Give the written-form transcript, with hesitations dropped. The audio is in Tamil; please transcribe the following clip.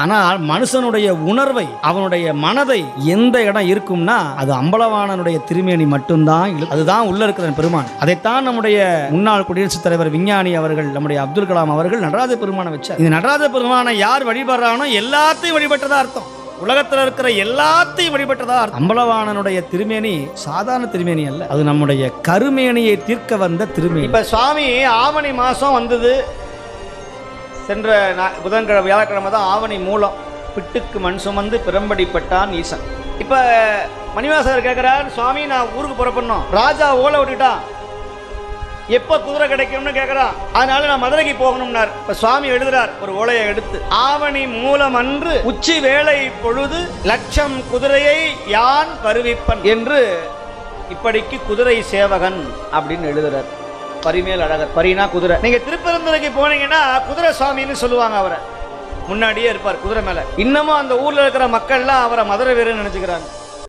ஆனால் மனுஷனுடைய உணர்வை, அவனுடைய மனதை எந்த இடம் இருக்கும்னா அது அம்பலவாணனுடைய திருமேனி மட்டும்தான். அதுதான் உள்ள இருக்கிற பெருமான். அதைத்தான் நம்முடைய முன்னாள் குடியரசுத் தலைவர் விஞ்ஞானி அவர்கள், நம்முடைய அப்துல் கலாம் அவர்கள் நடராஜ பெருமானை வச்சார். இந்த நடராஜ பெருமானை யார் வழிபடுறானோ எல்லாத்தையும் வழிபட்டதா அர்த்தம். உலகத்தில் இருக்கிற எல்லாத்தையும் வழிபட்டதா அர்த்தம். அம்பலவாணனுடைய திருமேனி சாதாரண திருமேனி அல்ல, அது நம்முடைய கருமேனியை தீர்க்க வந்த திருமேனி. இப்ப சுவாமி ஆவணி மாசம் வந்தது. சென்ற புதன்கிழமை வியாழக்கிழமை தான் ஆவணி மூலம். பிட்டுக்கு மண் சுமந்து பிறம்படிப்பட்டான் ஈசன். இப்ப மணிவாசகர் கேட்கிறார், சுவாமி நான் ஊருக்கு புறப்படணும், ராஜா ஓலை விட்டுட்டான், எப்ப குதிரை கிடைக்கும்னு கேட்கிறான், அதனால நான் மதுரைக்கு போகணும்னார். இப்ப சுவாமி எழுதுறார் ஒரு ஓலையை எடுத்து, ஆவணி மூலம் அன்று உச்சி வேளை பொழுது லட்சம் குதிரையை யான் வருவிப்பன் என்று இப்படிக்கு குதிரை சேவகன் அப்படின்னு எழுதுறார். பரிமேல் அழகர், பரினா குதிரை. நீங்க திருப்பரந்துரைக்கு போனீங்கன்னா குதிரை சுவாமின்னு சொல்லுவாங்க. அவரை முன்னாடியே இருப்பார் குதிரை மேல. இன்னமும் அந்த ஊர்ல இருக்கிற மக்கள்லாம் அவரை மதுரை வீரன்னு நினைச்சுக்கிறாங்க.